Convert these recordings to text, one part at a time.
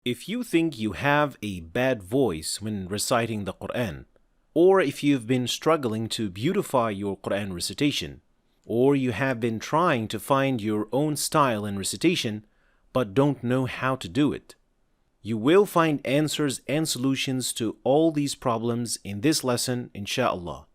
If you think you have a bad voice when reciting the Quran, or if you've been struggling to beautify your Quran recitation, or you have been trying to find your own style in recitation but don't know how to do it, you will find answers and solutions to all these problems in this lesson, inshallah.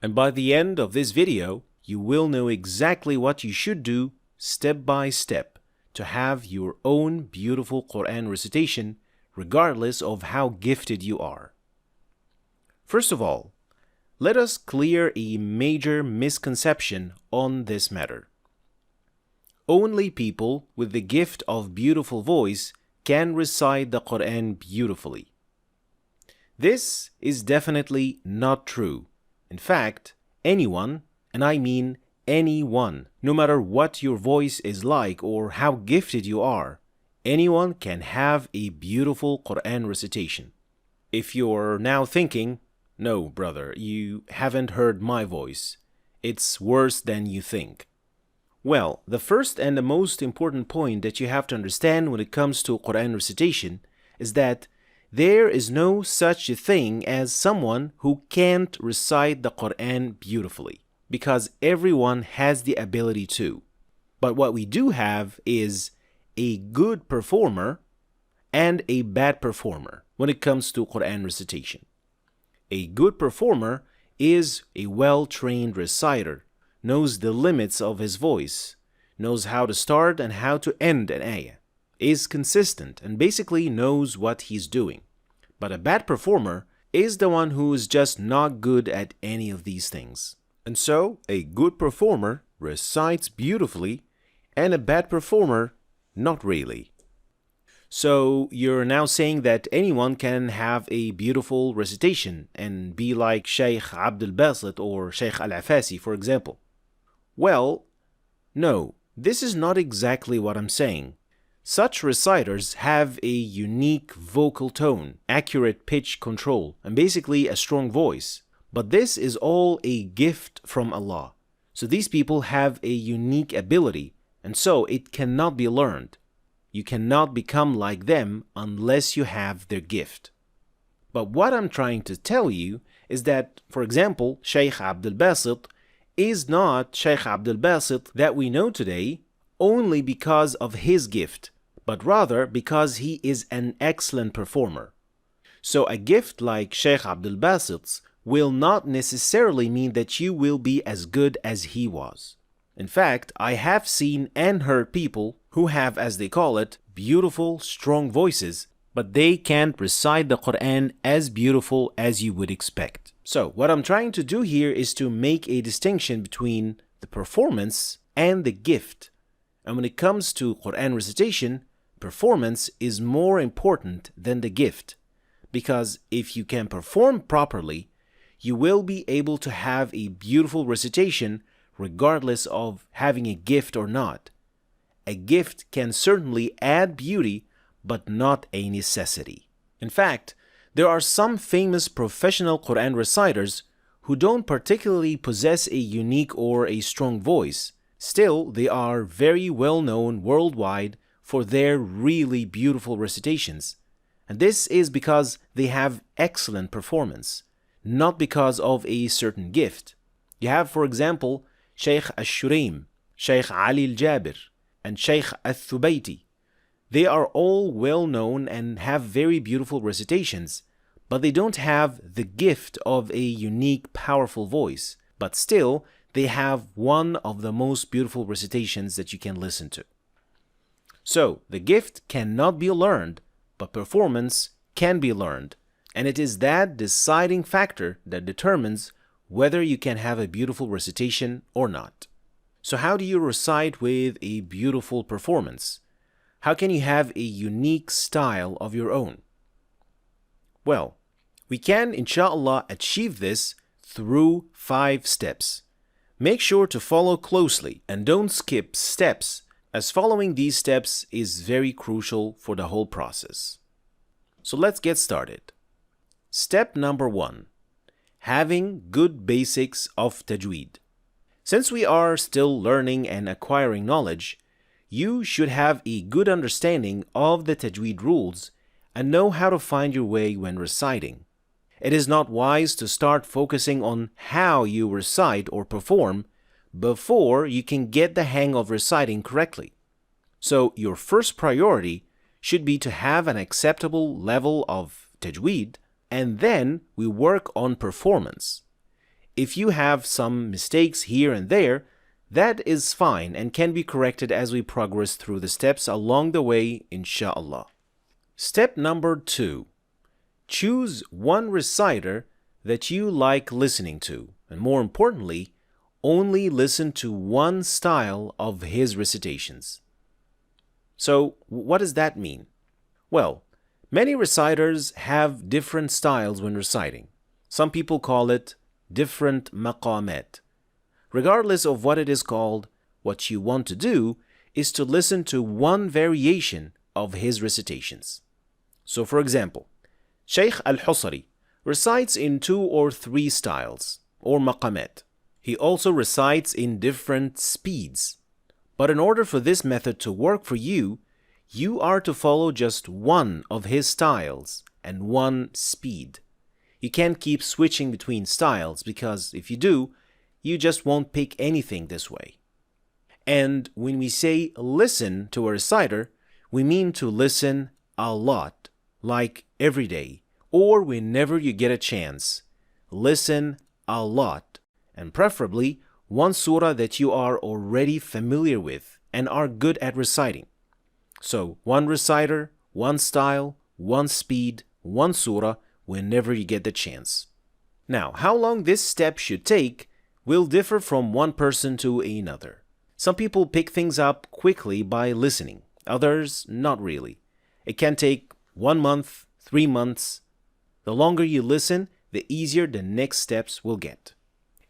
And by the end of this video, you will know exactly what you should do step by step to have your own beautiful Quran recitation, regardless of how gifted you are. First of all, let us clear a major misconception on this matter. Only people with the gift of beautiful voice can recite the Quran beautifully. This is definitely not true. In fact, anyone, and I mean anyone, no matter what your voice is like or how gifted you are, anyone can have a beautiful Quran recitation. If you're now thinking, no, brother, you haven't heard my voice, it's worse than you think. Well, the first and the most important point that you have to understand when it comes to Quran recitation is that there is no such a thing as someone who can't recite the Quran beautifully, because everyone has the ability to. But what we do have is a good performer and a bad performer when it comes to Quran recitation. A good performer is a well-trained reciter, knows the limits of his voice, knows how to start and how to end an ayah, is consistent, and basically knows what he's doing. But a bad performer is the one who is just not good at any of these things. And so, a good performer recites beautifully, and a bad performer, not really. So, you're now saying that anyone can have a beautiful recitation and be like Sheikh Abdul Basit or Sheikh Al-Afasi, for example. Well, no, this is not exactly what I'm saying. Such reciters have a unique vocal tone, accurate pitch control, and basically a strong voice. But this is all a gift from Allah. So these people have a unique ability, and so it cannot be learned. You cannot become like them unless you have their gift. But what I'm trying to tell you is that, for example, Sheikh Abdul Basit is not Sheikh Abdul Basit that we know today only because of his gift, but rather because he is an excellent performer. So a gift like Sheikh Abdul Basit's will not necessarily mean that you will be as good as he was. In fact, I have seen and heard people who have, as they call it, beautiful, strong voices, but they can't recite the Quran as beautiful as you would expect. So, what I'm trying to do here is to make a distinction between the performance and the gift. And when it comes to Quran recitation, performance is more important than the gift. Because if you can perform properly, you will be able to have a beautiful recitation regardless of having a gift or not. A gift can certainly add beauty, but not a necessity. In fact, there are some famous professional Quran reciters who don't particularly possess a unique or a strong voice. Still, they are very well known worldwide for their really beautiful recitations. And this is because they have excellent performance, not because of a certain gift. You have, for example, Sheikh Al-Shuraim, Sheikh Ali Al-Jabir, and Sheikh Al-Thubayti. They are all well known and have very beautiful recitations, but they don't have the gift of a unique, powerful voice. But still, they have one of the most beautiful recitations that you can listen to. So, the gift cannot be learned, but performance can be learned. And it is that deciding factor that determines whether you can have a beautiful recitation or not. So how do you recite with a beautiful performance? How can you have a unique style of your own? Well, we can, inshallah, achieve this through 5 steps. Make sure to follow closely and don't skip steps, as following these steps is very crucial for the whole process. So let's get started. Step number 1. Having good basics of Tajweed. Since we are still learning and acquiring knowledge, you should have a good understanding of the Tajweed rules and know how to find your way when reciting. It is not wise to start focusing on how you recite or perform before you can get the hang of reciting correctly. So your first priority should be to have an acceptable level of Tajweed, and then we work on performance. If you have some mistakes here and there, that is fine and can be corrected as we progress through the steps along the way, inshallah. Step number 2. Choose one reciter that you like listening to, and more importantly, only listen to one style of his recitations. So, what does that mean? Well, many reciters have different styles when reciting. Some people call it different maqamat. Regardless of what it is called, what you want to do is to listen to one variation of his recitations. So, for example, Sheikh al-Husri recites in 2 or 3 styles, or maqamat. He also recites in different speeds. But in order for this method to work for you, you are to follow just one of his styles and one speed. You can't keep switching between styles because if you do, you just won't pick anything this way. And when we say listen to a reciter, we mean to listen a lot, like every day, or whenever you get a chance. Listen a lot, and preferably one surah that you are already familiar with and are good at reciting. So, one reciter, one style, one speed, one surah, whenever you get the chance. Now, how long this step should take will differ from one person to another. Some people pick things up quickly by listening, others not really. It can take 1 month, 3 months. The longer you listen, the easier the next steps will get.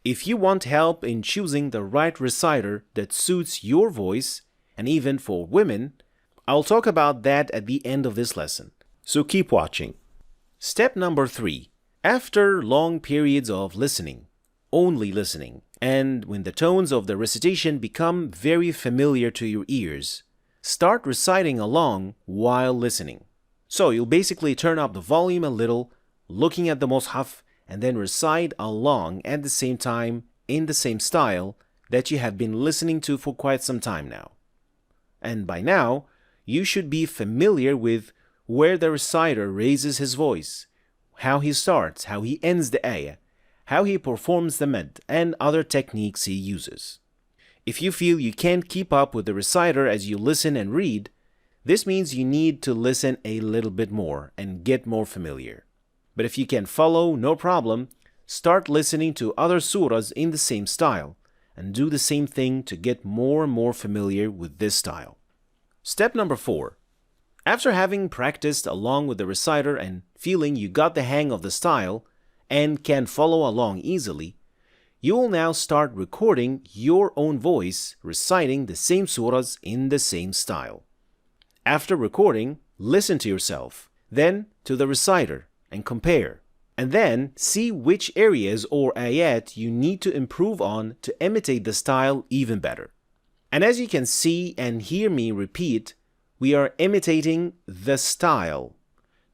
If you want help in choosing the right reciter that suits your voice, and even for women, I'll talk about that at the end of this lesson. So keep watching. Step number 3. After long periods of listening, only listening, and when the tones of the recitation become very familiar to your ears, start reciting along while listening. So you'll basically turn up the volume a little, looking at the mushaf, and then recite along at the same time in the same style that you have been listening to for quite some time now. And by now, you should be familiar with where the reciter raises his voice, how he starts, how he ends the ayah, how he performs the med, and other techniques he uses. If you feel you can't keep up with the reciter as you listen and read, this means you need to listen a little bit more and get more familiar. But if you can follow, no problem, start listening to other surahs in the same style and do the same thing to get more and more familiar with this style. Step number 4. After having practiced along with the reciter and feeling you got the hang of the style and can follow along easily, you will now start recording your own voice reciting the same surahs in the same style. After recording, listen to yourself, then to the reciter and compare, and then see which areas or ayat you need to improve on to imitate the style even better. And as you can see and hear me repeat, we are imitating the style,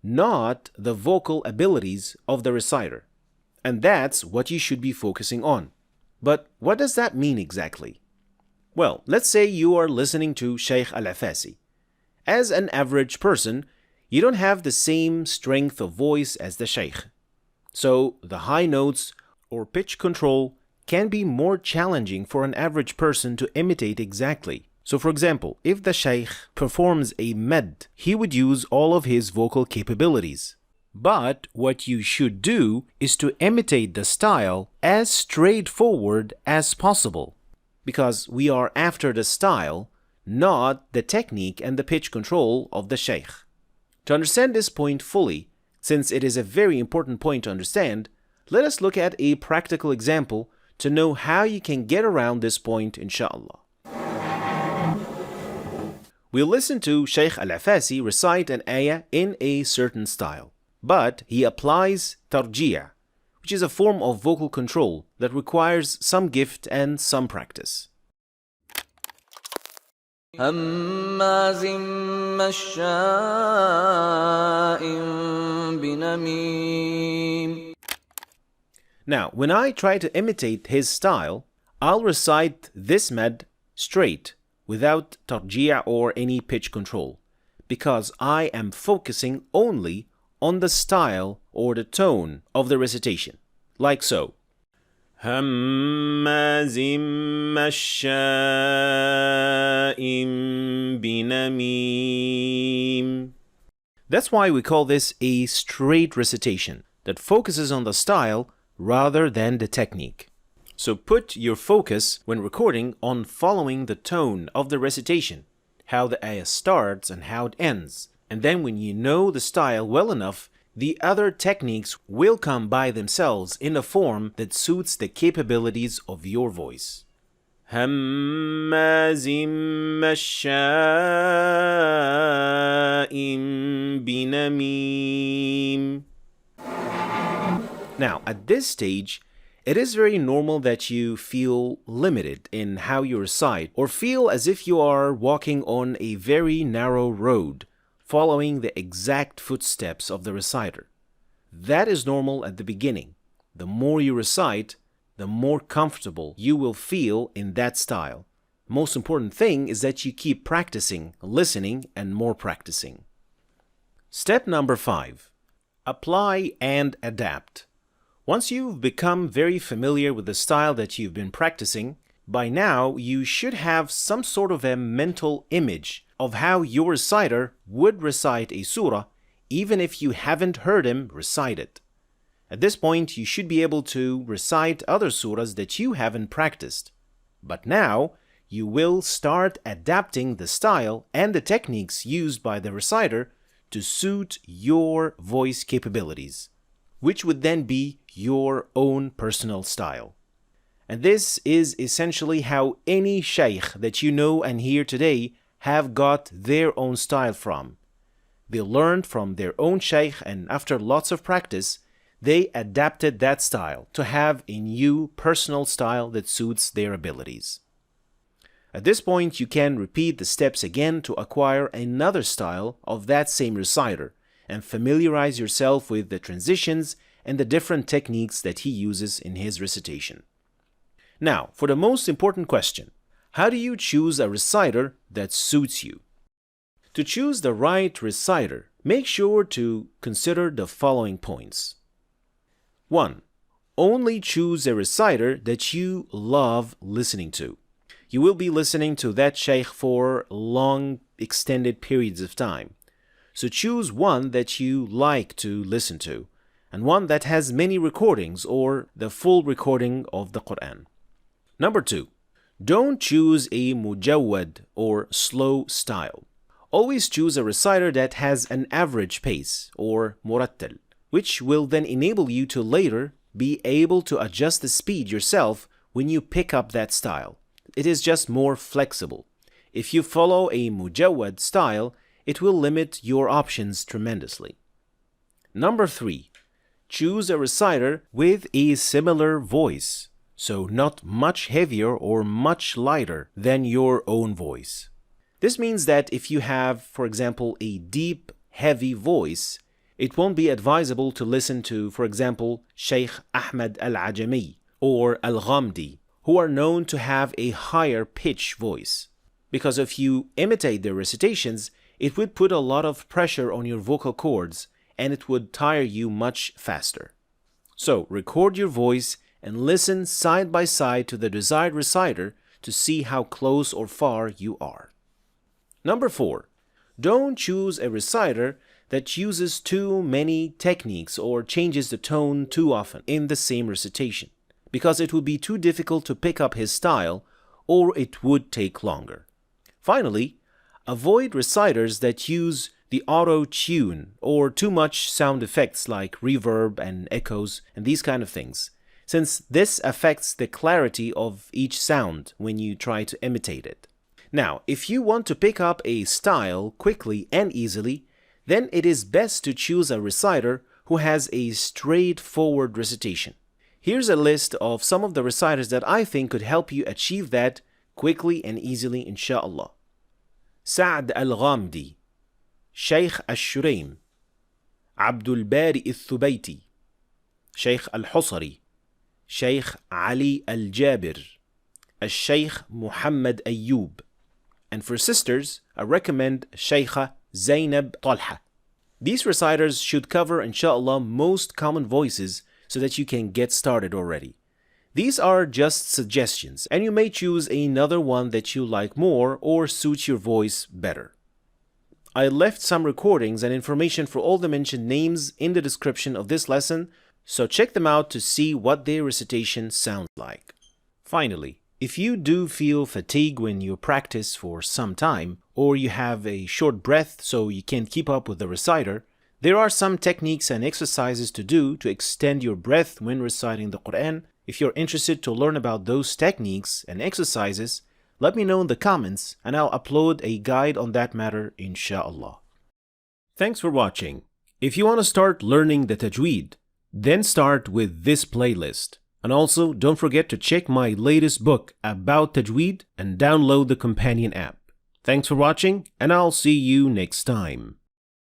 not the vocal abilities of the reciter. And that's what you should be focusing on. But what does that mean exactly? Well, let's say you are listening to Sheikh al-Afasi. As an average person, you don't have the same strength of voice as the Sheikh. So the high notes or pitch control can be more challenging for an average person to imitate exactly. So for example, if the Sheikh performs a med, he would use all of his vocal capabilities. But what you should do is to imitate the style as straightforward as possible, because we are after the style, not the technique and the pitch control of the Sheikh. To understand this point fully, since it is a very important point to understand, let us look at a practical example to know how you can get around this point, inshallah. We'll listen to Sheikh al-Afasi recite an ayah in a certain style, but he applies tarjih, which is a form of vocal control that requires some gift and some practice. هماز مشاء بنميم. Now, when I try to imitate his style, I'll recite this med straight, without tarjih or any pitch control, because I am focusing only on the style or the tone of the recitation, like so. هماز مشاء بنميم. That's why we call this a straight recitation that focuses on the style rather than the technique. So put your focus when recording on following the tone of the recitation, how the ayah starts and how it ends. And then when you know the style well enough, the other techniques will come by themselves in a form that suits the capabilities of your voice. هماز مشاء بنميم. Now, at this stage, it is very normal that you feel limited in how you recite or feel as if you are walking on a very narrow road, following the exact footsteps of the reciter. That is normal at the beginning. The more you recite, the more comfortable you will feel in that style. Most important thing is that you keep practicing, listening, and more practicing. Step number 5. Apply and adapt. Once you've become very familiar with the style that you've been practicing, by now you should have some sort of a mental image of how your reciter would recite a surah, even if you haven't heard him recite it. At this point, you should be able to recite other surahs that you haven't practiced. But now, you will start adapting the style and the techniques used by the reciter to suit your voice capabilities, which would then be your own personal style. And this is essentially how any sheikh that you know and hear today have got their own style from. They learned from their own sheikh, and after lots of practice, they adapted that style to have a new personal style that suits their abilities. At this point, you can repeat the steps again to acquire another style of that same reciter and familiarize yourself with the transitions and the different techniques that he uses in his recitation. Now, for the most important question, how do you choose a reciter that suits you? To choose the right reciter, make sure to consider the following points. 1. Only choose a reciter that you love listening to. You will be listening to that sheikh for long, extended periods of time. So choose one that you like to listen to, and one that has many recordings or the full recording of the Quran. Number 2. Don't choose a mujawwad or slow style. Always choose a reciter that has an average pace or murattal, which will then enable you to later be able to adjust the speed yourself when you pick up that style. It is just more flexible. If you follow a mujawwad style, it will limit your options tremendously. Number 3. Choose a reciter with a similar voice, so not much heavier or much lighter than your own voice. This means that if you have, for example, a deep, heavy voice, it won't be advisable to listen to, for example, Sheikh Ahmed al-Ajami or Al-Ghamdi, who are known to have a higher pitch voice. Because if you imitate their recitations, it would put a lot of pressure on your vocal cords and it would tire you much faster. So record your voice and listen side by side to the desired reciter to see how close or far you are. Number 4. Don't choose a reciter that uses too many techniques or changes the tone too often in the same recitation, because it would be too difficult to pick up his style or it would take longer. Finally, avoid reciters that use the auto-tune or too much sound effects like reverb and echoes and these kind of things, since this affects the clarity of each sound when you try to imitate it. Now, if you want to pick up a style quickly and easily, then it is best to choose a reciter who has a straightforward recitation. Here's a list of some of the reciters that I think could help you achieve that quickly and easily, inshallah. Sa'd al-Ghamdi, Shaykh al-Shuraim, عبد البارئ الثبيتي, Sheikh الحصري, Sheikh Ali الجابر, الشيخ محمد أيوب. And for sisters, I recommend Sheikhah Zeynep Talha. These reciters should cover, inshallah, most common voices so that you can get started already. These are just suggestions, and you may choose another one that you like more or suits your voice better. I left some recordings and information for all the mentioned names in the description of this lesson, so check them out to see what their recitation sounds like. Finally, if you do feel fatigue when you practice for some time, or you have a short breath so you can't keep up with the reciter, there are some techniques and exercises to do to extend your breath when reciting the Quran. If you're interested to learn about those techniques and exercises, let me know in the comments and I'll upload a guide on that matter, inshallah. Thanks for watching. If you want to start learning the Tajweed, then start with this playlist. And also, don't forget to check my latest book about Tajweed and download the companion app. Thanks for watching, and I'll see you next time.